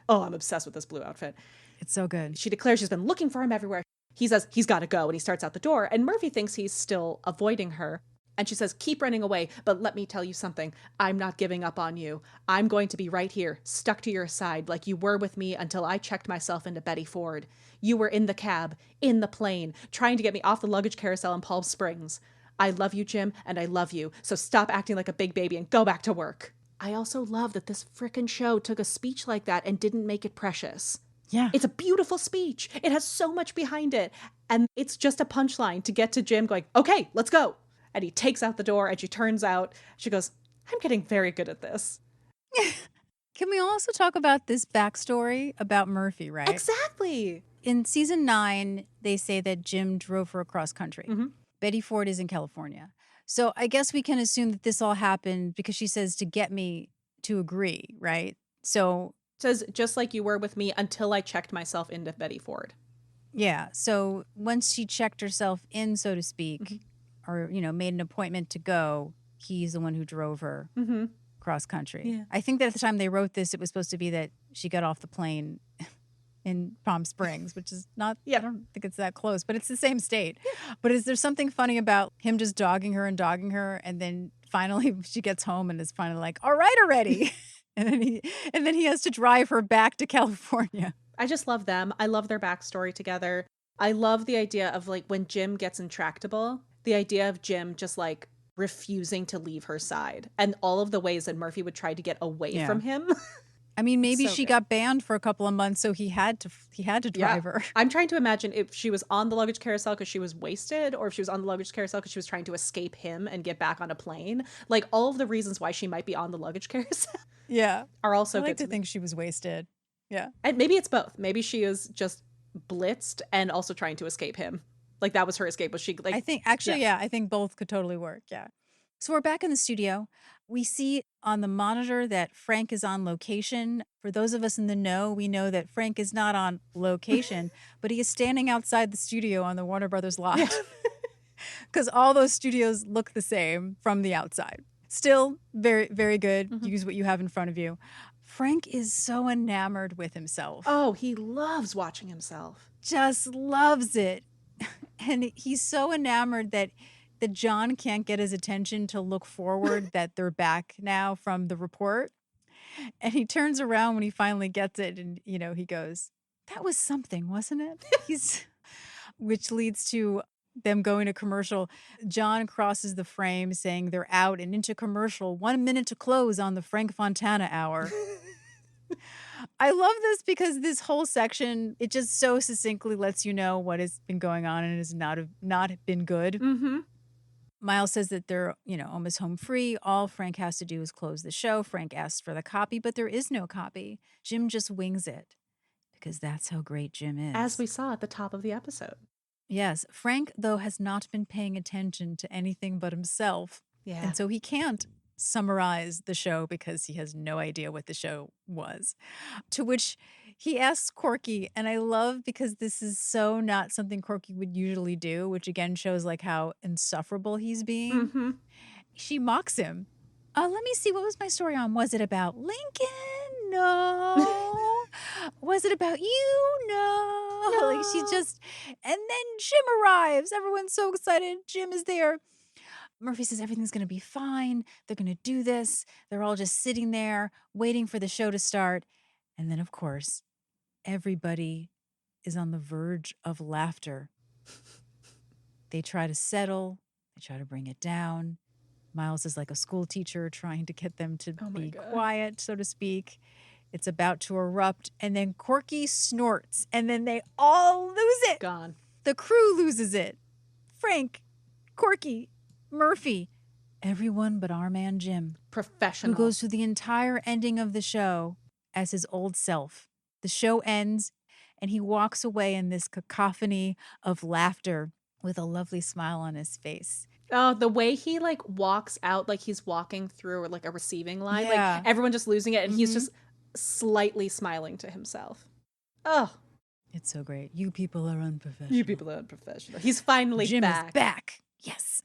Oh, I'm obsessed with this blue outfit. It's so good. She declares she's been looking for him everywhere. He says he's got to go, and he starts out the door, and Murphy thinks he's still avoiding her. And she says, "Keep running away, but let me tell you something. I'm not giving up on you. I'm going to be right here, stuck to your side like you were with me until I checked myself into Betty Ford. You were in the cab, in the plane, trying to get me off the luggage carousel in Palm Springs. I love you, Jim, and I love you. So stop acting like a big baby and go back to work. I also love that this frickin' show took a speech like that and didn't make it precious. Yeah. It's a beautiful speech. It has so much behind it. And it's just a punchline to get to Jim going, okay, let's go. And he takes out the door and she turns out. She goes, I'm getting very good at this. Can we also talk about this backstory about Murphy, right? Exactly. In season 9, they say that Jim drove her across country. Mhm. Betty Ford is in California. So I guess we can assume that this all happened because she says to get me to agree, right? So Says, just like you were with me until I checked myself into Betty Ford. yeah. So once she checked herself in, so to speak, or, made an appointment to go, he's the one who drove her Mm-hmm. cross country. Yeah. I think that at the time they wrote this, it was supposed to be that she got off the plane in Palm Springs, which is not, Yeah. I don't think it's that close, but it's the same state. But is there something funny about him just dogging her, and then finally she gets home and is finally like, all right already. and then he has to drive her back to California. I just love them. I love their backstory together. I love the idea of like when Jim gets intractable, the idea of Jim just like refusing to leave her side and all of the ways that Murphy would try to get away Yeah. from him. I mean, maybe So she good. got banned for a couple of months, so he had to drive her. I'm trying to imagine if she was on the luggage carousel because she was wasted, or if she was on the luggage carousel because she was trying to escape him and get back on a plane. Like all of the reasons why she might be on the luggage carousel Yeah. are also I like good to me. think she was wasted. Yeah. And maybe it's both. Maybe she is just blitzed and also trying to escape him. Like that was her escape. Was she like? I think actually, yeah, I think both could totally work. Yeah. So we're back in the studio. We see on the monitor that Frank is on location. For those of us in the know, we know that Frank is not on location, but he is standing outside the studio on the Warner Brothers lot. Because all those studios look the same from the outside. Still very, very good. Use what you have in front of you. Frank is so enamored with himself. Oh, he loves watching himself. Just loves it. And he's so enamored that John can't get his attention to look forward that they're back now from the report. And he turns around when he finally gets it and, he goes, that was something, wasn't it? Which leads to them going to commercial. John crosses the frame saying they're out and into commercial. 1 minute to close on the Frank Fontana hour. I love this because this whole section, it just so succinctly lets you know what has been going on and has not been good. Mm-hmm. Miles says that they're, almost home free. All Frank has to do is close the show. Frank asks for the copy, but there is no copy. Jim just wings it because that's how great Jim is. As we saw at the top of the episode. Yes. Frank, though, has not been paying attention to anything but himself. Yeah. And so he can't summarize the show because he has no idea what the show was. To which he asks Corky, and I love because this is so not something Corky would usually do, which again shows like how insufferable he's being. Mm-hmm. She mocks him. Let me see, what was my story on? Was it about Lincoln? No. Was it about you? No. Like she just, and then Jim arrives. Everyone's so excited. Jim is there. Murphy says everything's going to be fine. They're going to do this. They're all just sitting there waiting for the show to start. And then, of course, everybody is on the verge of laughter. They try to settle. They try to bring it down. Miles is like a school teacher trying to get them to be quiet, so to speak. It's about to erupt. And then Corky snorts. And then they all lose it. Gone. The crew loses it. Frank, Corky, Murphy, everyone but our man Jim, Professional. who goes through the entire ending of the show as his old self. The show ends and he walks away in this cacophony of laughter with a lovely smile on his face. Oh, the way he like walks out like he's walking through like a receiving line. Yeah. Like everyone just losing it and he's just slightly smiling to himself. Oh. It's so great. You people are unprofessional. You people are unprofessional. He's finally Jim back. is back. Yes.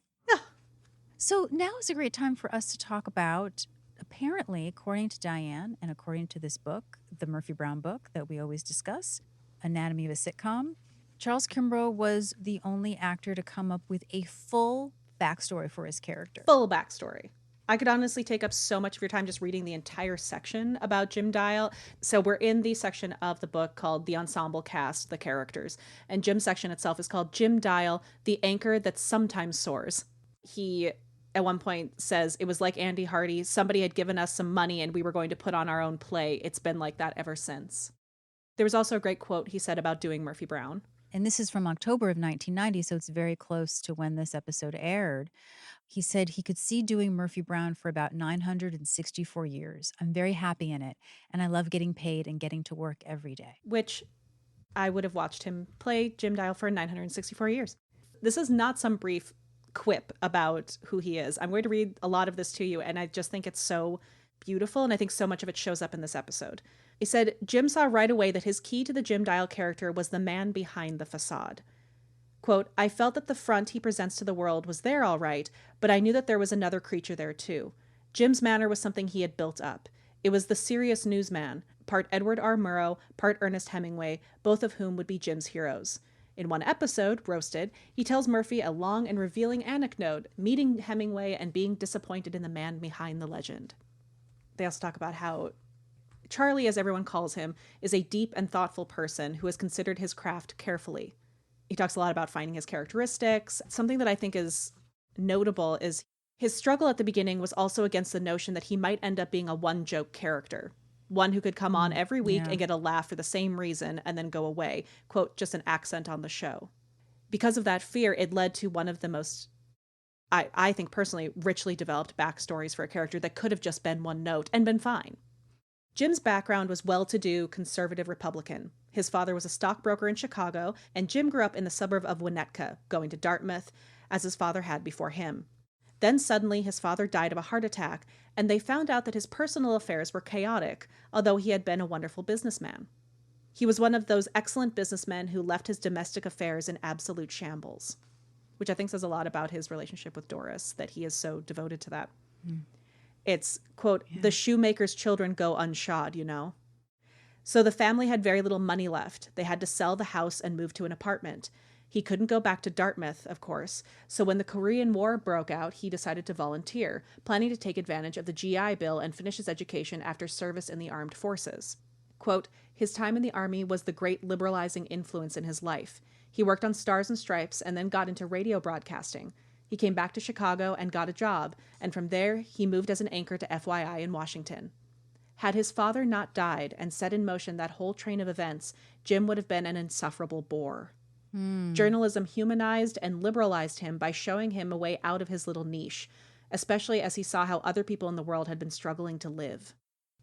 So now is a great time for us to talk about, apparently, according to Diane and according to this book, the Murphy Brown book that we always discuss, Anatomy of a Sitcom, Charles Kimbrough was the only actor to come up with a full backstory for his character. Full backstory. I could honestly take up so much of your time just reading the entire section about Jim Dial. So we're in the section of the book called The Ensemble Cast, The Characters. And Jim's section itself is called Jim Dial, The Anchor That Sometimes Soars. He at one point says, it was like Andy Hardy. Somebody had given us some money and we were going to put on our own play. It's been like that ever since. There was also a great quote he said about doing Murphy Brown. And this is from October of 1990, so it's very close to when this episode aired. He said he could see doing Murphy Brown for about 964 years. I'm very happy in it, and I love getting paid and getting to work every day. Which I would have watched him play Jim Dial for 964 years. This is not some brief quip about who he is. I'm going to read a lot of this to you, and I just think it's so beautiful, and I think so much of it shows up in this episode. He said, Jim saw right away that his key to the Jim Dial character was the man behind the facade. Quote, I felt that the front he presents to the world was there all right, but I knew that there was another creature there too. Jim's manner was something he had built up. It was the serious newsman, part Edward R. Murrow, part Ernest Hemingway, both of whom would be Jim's heroes. In one episode, Roasted, he tells Murphy a long and revealing anecdote, meeting Hemingway and being disappointed in the man behind the legend. They also talk about how Charlie, as everyone calls him, is a deep and thoughtful person who has considered his craft carefully. He talks a lot about finding his characteristics. Something that I think is notable is his struggle at the beginning was also against the notion that he might end up being a one-joke character, one who could come on every week and get a laugh for the same reason and then go away, quote, just an accent on the show. Because of that fear, it led to one of the most, I think personally, richly developed backstories for a character that could have just been one note and been fine. Jim's background was well-to-do conservative Republican. His father was a stockbroker in Chicago, and Jim grew up in the suburb of Winnetka, going to Dartmouth, as his father had before him. Then suddenly his father died of a heart attack, and they found out that his personal affairs were chaotic, although he had been a wonderful businessman. He was one of those excellent businessmen who left his domestic affairs in absolute shambles, which I think says a lot about his relationship with Doris, that he is so devoted to that. It's, quote, the shoemaker's children go unshod, you know. So the family had very little money left. They had to sell the house and move to an apartment. He couldn't go back to Dartmouth, of course, so when the Korean War broke out, he decided to volunteer, planning to take advantage of the GI Bill and finish his education after service in the armed forces. Quote, his time in the Army was the great liberalizing influence in his life. He worked on Stars and Stripes and then got into radio broadcasting. He came back to Chicago and got a job, and from there he moved as an anchor to FYI in Washington. Had his father not died and set in motion that whole train of events, Jim would have been an insufferable bore. Journalism humanized and liberalized him by showing him a way out of his little niche, especially as he saw how other people in the world had been struggling to live.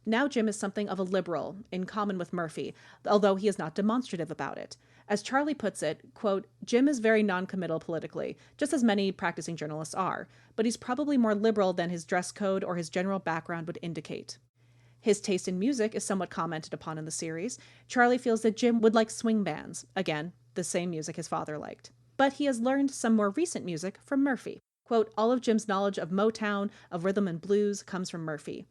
Now Jim is something of a liberal, in common with Murphy, although he is not demonstrative about it. As Charlie puts it, quote, Jim is very noncommittal politically, just as many practicing journalists are, but he's probably more liberal than his dress code or his general background would indicate. His taste in music is somewhat commented upon in the series. Charlie feels that Jim would like swing bands, again, the same music his father liked. But he has learned some more recent music from Murphy. Quote, all of Jim's knowledge of Motown, of rhythm and blues, comes from Murphy.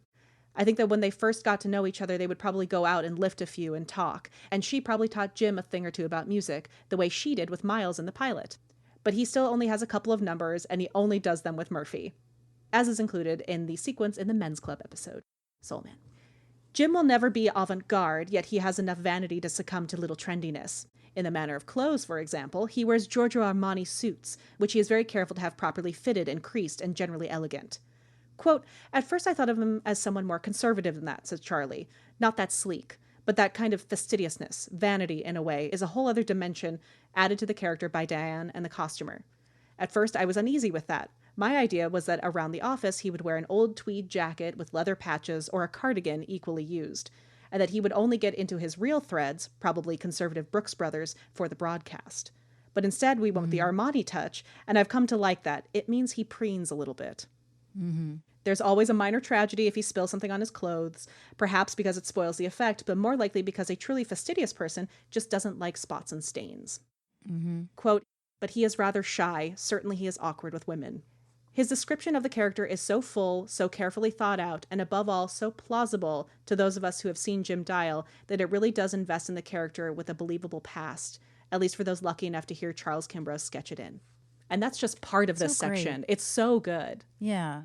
I think that when they first got to know each other, they would probably go out and lift a few and talk, and she probably taught Jim a thing or two about music, the way she did with Miles in the pilot. But he still only has a couple of numbers, and he only does them with Murphy, as is included in the sequence in the Men's Club episode, Soul Man. Jim will never be avant-garde, yet he has enough vanity to succumb to little trendiness. In the matter of clothes, for example, he wears Giorgio Armani suits, which he is very careful to have properly fitted and creased and generally elegant. Quote, at first I thought of him as someone more conservative than that, says Charlie. Not that sleek, but that kind of fastidiousness, vanity in a way, is a whole other dimension added to the character by Diane and the costumer. At first I was uneasy with that. My idea was that around the office he would wear an old tweed jacket with leather patches or a cardigan equally used, and that he would only get into his real threads, probably conservative Brooks Brothers, for the broadcast. But instead we went with the Armani touch, and I've come to like that. It means he preens a little bit. There's always a minor tragedy if he spills something on his clothes, perhaps because it spoils the effect, but more likely because a truly fastidious person just doesn't like spots and stains. Quote, but he is rather shy. Certainly he is awkward with women. His description of the character is so full, so carefully thought out, and above all, so plausible to those of us who have seen Jim Dial that it really does invest in the character with a believable past, at least for those lucky enough to hear Charles Kimbrough sketch it in. And that's just part of this section. It's so good. Yeah.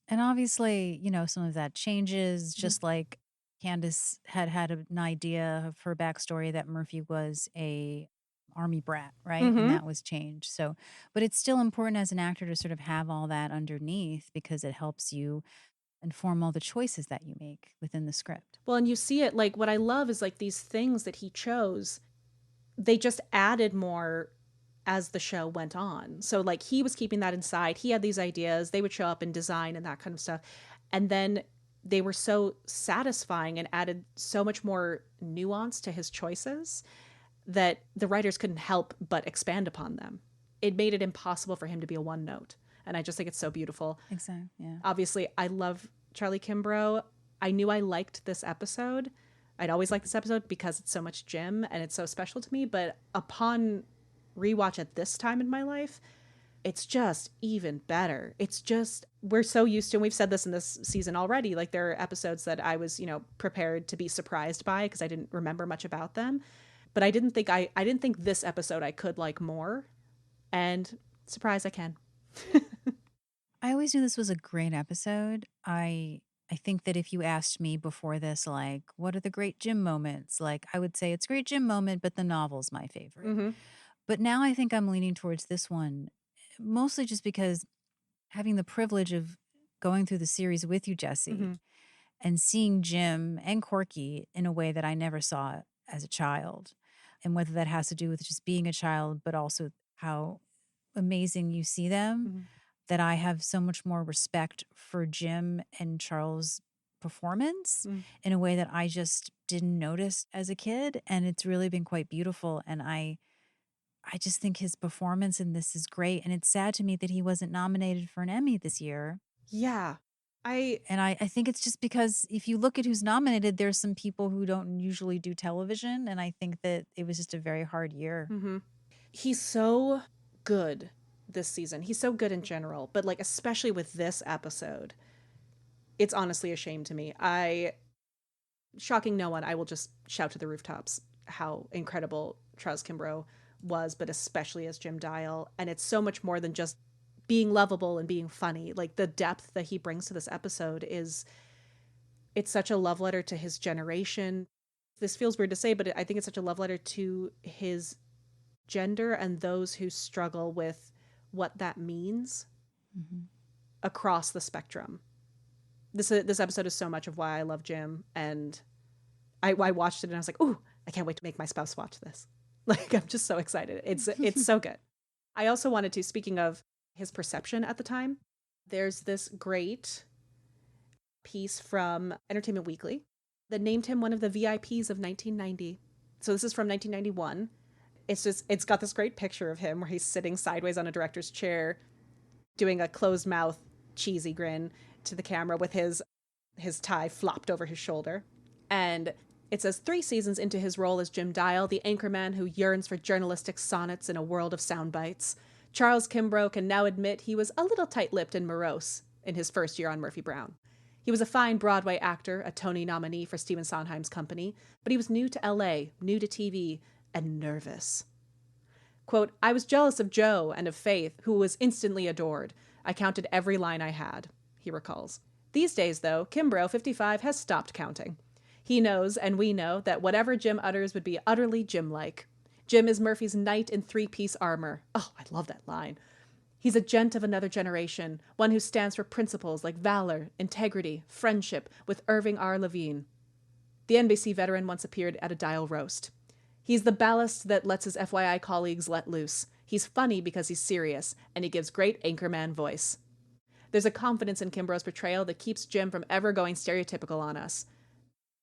And obviously, you know, some of that changes, just like Candace had an idea of her backstory that Murphy was a army brat, right? And that was changed. So, but it's still important as an actor to sort of have all that underneath because it helps you inform all the choices that you make within the script. Well, and you see it, like, what I love is like these things that he chose, they just added more as the show went on. So like he was keeping that inside. He had these ideas, they would show up in design and that kind of stuff. And then they were so satisfying and added so much more nuance to his choices that the writers couldn't help but expand upon them. It made it impossible for him to be a one note. And I just think it's so beautiful. Exactly. Yeah. Obviously, I love Charlie Kimbrough. I knew I liked this episode. I'd always liked this episode because it's so much Jim and it's so special to me. But upon rewatch at this time in my life, it's just even better. It's just, we're so used to, and we've said this in this season already, like there are episodes that I was, prepared to be surprised by because I didn't remember much about them. But I didn't think this episode I could like more. And surprise, I can. I always knew this was a great episode. I think that if you asked me before this, like, what are the great Jim moments? Like, I would say it's a great Jim moment, but the novel's my favorite. But now I think I'm leaning towards this one, mostly just because having the privilege of going through the series with you, Jesi, and seeing Jim and Corky in a way that I never saw as a child. And whether that has to do with just being a child, but also how amazing you see them, that I have so much more respect for Jim and Charles' performance in a way that I just didn't notice as a kid. And it's really been quite beautiful. And I just think his performance in this is great. And it's sad to me that he wasn't nominated for an Emmy this year. Yeah. I think it's just because if you look at who's nominated, there's some people who don't usually do television. And I think that it was just a very hard year. He's so good this season. He's so good in general, but like especially with this episode, it's honestly a shame to me. Shocking no one, I will just shout to the rooftops how incredible Charles Kimbrough was, but especially as Jim Dial. And it's so much more than just being lovable and being funny. Like the depth that he brings to this episode it's such a love letter to his generation. This feels weird to say, but I think it's such a love letter to his gender and those who struggle with what that means across the spectrum. This episode is so much of why I love Jim, and I watched it and I was like, ooh, I can't wait to make my spouse watch this. Like, I'm just so excited. It's so good. I also wanted to, speaking of his perception at the time, there's this great piece from Entertainment Weekly that named him one of the VIPs of 1990. So this is from 1991. It's got this great picture of him where he's sitting sideways on a director's chair doing a closed mouth cheesy grin to the camera with his tie flopped over his shoulder. And it says 3 seasons into his role as Jim Dial, the anchorman who yearns for journalistic sonnets in a world of sound bites, Charles Kimbrough can now admit he was a little tight-lipped and morose in his first year on Murphy Brown. He was a fine Broadway actor, a Tony nominee for Stephen Sondheim's company, but he was new to LA, new to TV, and nervous. Quote, I was jealous of Joe and of Faith, who was instantly adored. I counted every line I had, he recalls. These days, though, Kimbrough, 55, has stopped counting. He knows, and we know, that whatever Jim utters would be utterly Jim-like. Jim is Murphy's knight in 3-piece armor. Oh, I love that line. He's a gent of another generation, one who stands for principles like valor, integrity, friendship, with Irving R. Levine. The NBC veteran once appeared at a Dial roast. He's the ballast that lets his FYI colleagues let loose. He's funny because he's serious, and he gives great anchorman voice. There's a confidence in Kimbrough's portrayal that keeps Jim from ever going stereotypical on us.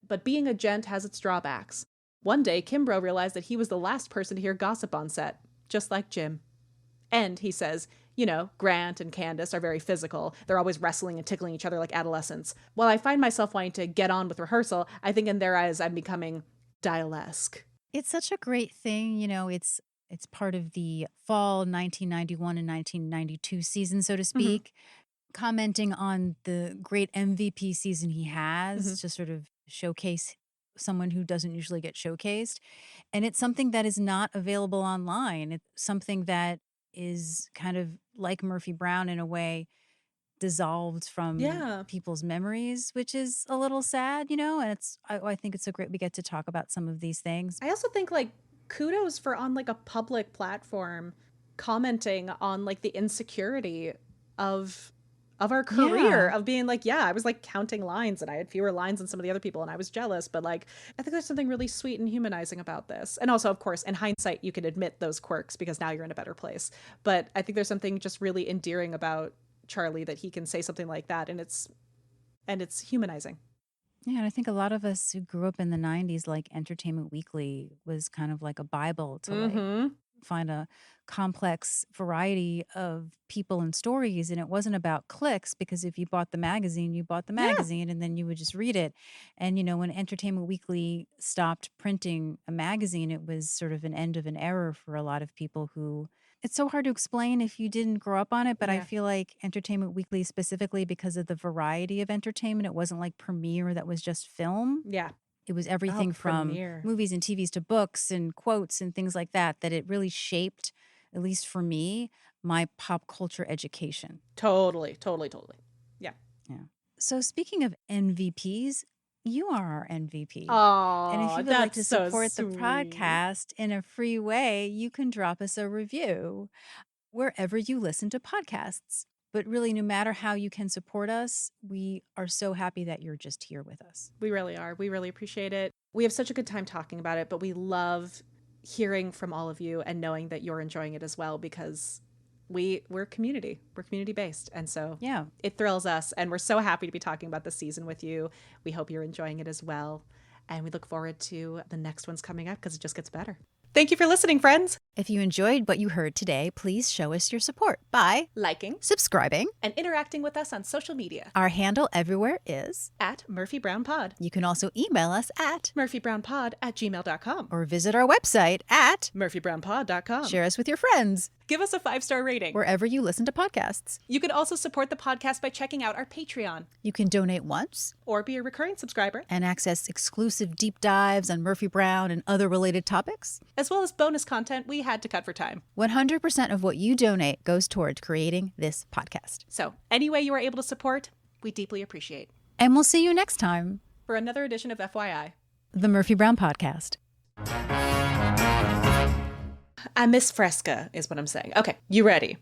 But being a gent has its drawbacks. One day, Kimbrough realized that he was the last person to hear gossip on set, just like Jim. And, he says, Grant and Candace are very physical. They're always wrestling and tickling each other like adolescents. While I find myself wanting to get on with rehearsal, I think in their eyes I'm becoming Dial-esque. It's such a great thing, it's part of the fall 1991 and 1992 season, so to speak, commenting on the great MVP season he has to sort of showcase someone who doesn't usually get showcased. And it's something that is not available online. It's something that is kind of like Murphy Brown in a way, dissolved from people's memories, which is a little sad, and I think it's so great we get to talk about some of these things. I also think, like, kudos for on like a public platform commenting on like the insecurity of our career, of being like, yeah, I was like counting lines and I had fewer lines than some of the other people and I was jealous, but like I think there's something really sweet and humanizing about this. And also, of course, in hindsight you can admit those quirks because now you're in a better place, but I think there's something just really endearing about Charlie that he can say something like that, and it's humanizing. Yeah, and I think a lot of us who grew up in the 90s, like Entertainment Weekly was kind of like a Bible to like find a complex variety of people and stories. And it wasn't about clicks, because if you bought the magazine, you bought the magazine and then you would just read it. And, you know, when Entertainment Weekly stopped printing a magazine, it was sort of an end of an era for a lot of people who, it's so hard to explain if you didn't grow up on it, but I feel like Entertainment Weekly, specifically because of the variety of entertainment, it wasn't like Premiere that was just film. Yeah. It was everything from Premiere. movies and TVs to books and quotes and things like that, that it really shaped, at least for me, my pop culture education. Totally. Yeah. So speaking of MVPs, you are our MVP. Oh, And if you would like to support the podcast in a free way, you can drop us a review wherever you listen to podcasts. But really, no matter how you can support us, we are so happy that you're just here with us. We really are. We really appreciate it. We have such a good time talking about it, but we love hearing from all of you and knowing that you're enjoying it as well, because we're community. We're community based. And so it thrills us. And we're so happy to be talking about this season with you. We hope you're enjoying it as well. And we look forward to the next ones coming up, because it just gets better. Thank you for listening, friends. If you enjoyed what you heard today, please show us your support by Liking, subscribing, and interacting with us on social media Our handle everywhere is at Murphy Brown Pod. You can also email us at murphybrownpod@gmail.com or visit our website at murphybrownpod.com. share us with your friends Give us a 5-star rating. wherever you listen to podcasts. You can also support the podcast by checking out our Patreon You can donate once or be a recurring subscriber, and access exclusive deep dives on Murphy Brown and other related topics. as well as bonus content we had to cut for time. 100% of what you donate goes toward creating this podcast. So, any way you are able to support, we deeply appreciate. And we'll see you next time, For another edition of FYI. the Murphy Brown Podcast. I miss Fresca, is what I'm saying. Okay, you ready?